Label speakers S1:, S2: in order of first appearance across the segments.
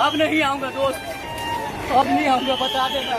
S1: अब नहीं आऊंगा दोस्त, अब नहीं आऊंगा, बता देना।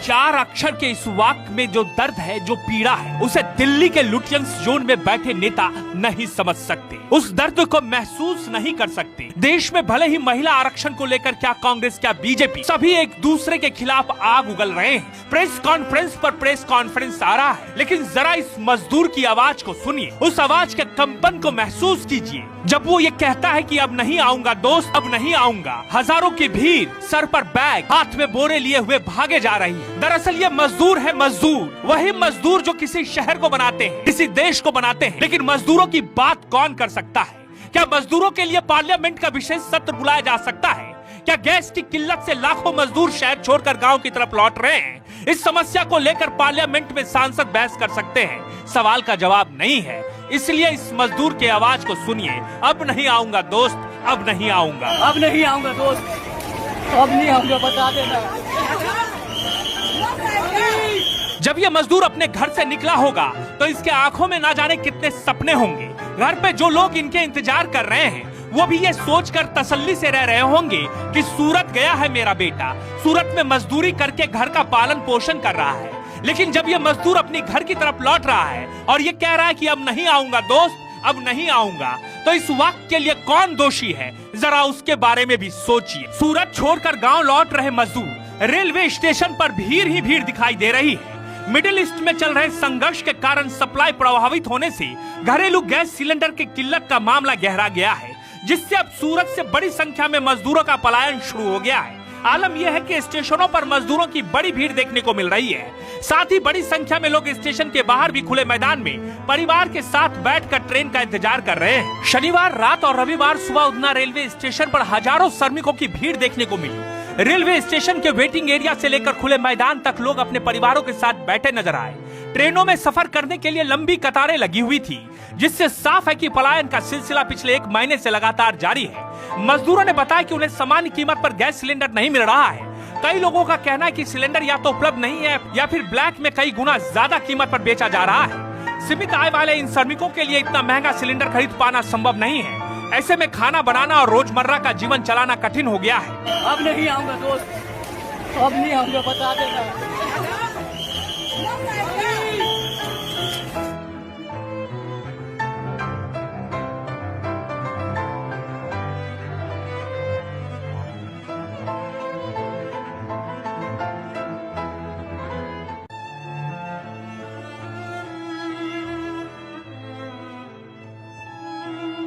S2: 4 अक्षर के इस वाक्य में जो दर्द है, जो पीड़ा है, उसे दिल्ली के लुटियंस जोन में बैठे नेता नहीं समझ सकते, उस दर्द को महसूस नहीं कर सकते। देश में भले ही महिला आरक्षण को लेकर क्या कांग्रेस क्या बीजेपी, सभी एक दूसरे के खिलाफ आग उगल रहे हैं। प्रेस कॉन्फ्रेंस पर प्रेस कॉन्फ्रेंस आ रहा है, लेकिन जरा इस मजदूर की आवाज को सुनिए, उस आवाज के कंपन को महसूस कीजिए जब वो ये कहता है कि अब नहीं आऊंगा दोस्त, अब नहीं आऊंगा। हजारों की भीड़, सर पर बैग, हाथ में बोरे लिए हुए भागे जा रही है। दरअसल ये मजदूर है, मजदूर वही मजदूर जो किसी शहर को बनाते हैं, किसी देश को बनाते हैं। लेकिन मजदूरों की बात कौन कर सकता है? क्या मजदूरों के लिए पार्लियामेंट का विशेष सत्र बुलाया जा सकता है? क्या गैस की किल्लत से लाखों मजदूर शहर छोड़कर गांव की तरफ लौट रहे हैं? इस समस्या को लेकर पार्लियामेंट में सांसद बहस कर सकते हैं? सवाल का जवाब नहीं है। इसलिए इस मजदूर की आवाज को सुनिए, अब नहीं आऊंगा दोस्त, अब नहीं आऊंगा,
S1: अब नहीं आऊंगा दोस्त, अब नहीं आऊंगा, बता देना।
S2: जब ये मजदूर अपने घर से निकला होगा तो इसके आंखों में ना जाने कितने सपने होंगे। घर पे जो लोग इनके इंतजार कर रहे हैं वो भी ये सोचकर तसल्ली से रह रहे होंगे कि सूरत गया है मेरा बेटा, सूरत में मजदूरी करके घर का पालन पोषण कर रहा है। लेकिन जब ये मजदूर अपनी घर की तरफ लौट रहा है और ये कह रहा है कि अब नहीं आऊंगा दोस्त, अब नहीं आऊंगा, तो इस वाक्य के लिए कौन दोषी है, जरा उसके बारे में भी सोचिए। सूरत छोड़कर गांव लौट रहे मजदूर, रेलवे स्टेशन पर भीड़ ही भीड़ दिखाई दे रही है। मिडिल ईस्ट में चल रहे संघर्ष के कारण सप्लाई प्रभावित होने से घरेलू गैस सिलेंडर की किल्लत का मामला गहरा गया है, जिससे अब सूरत से बड़ी संख्या में मजदूरों का पलायन शुरू हो गया है। आलम यह है कि स्टेशनों पर मजदूरों की बड़ी भीड़ देखने को मिल रही है। साथ ही बड़ी संख्या में लोग स्टेशन के बाहर भी खुले मैदान में परिवार के साथ बैठकर ट्रेन का इंतजार कर रहे हैं। शनिवार रात और रविवार सुबह उधना रेलवे स्टेशन पर हजारों श्रमिकों की भीड़ देखने को मिली। रेलवे स्टेशन के वेटिंग एरिया से लेकर खुले मैदान तक लोग अपने परिवारों के साथ बैठे नजर आए। ट्रेनों में सफर करने के लिए लंबी कतारें लगी हुई थी, जिससे साफ है कि पलायन का सिलसिला पिछले 1 महीने से लगातार जारी है। मजदूरों ने बताया कि उन्हें सामान्य कीमत पर गैस सिलेंडर नहीं मिल रहा है। कई लोगों का कहना है कि सिलेंडर या तो उपलब्ध नहीं है या फिर ब्लैक में कई गुना ज्यादा कीमत पर बेचा जा रहा है। सीमित आय वाले इन श्रमिकों के लिए इतना महंगा सिलेंडर खरीद पाना संभव नहीं है। ऐसे में खाना बनाना और रोजमर्रा का जीवन चलाना कठिन हो गया है।
S1: अब नहीं आऊंगा दोस्त, अब नहीं आऊंगा, बता देना।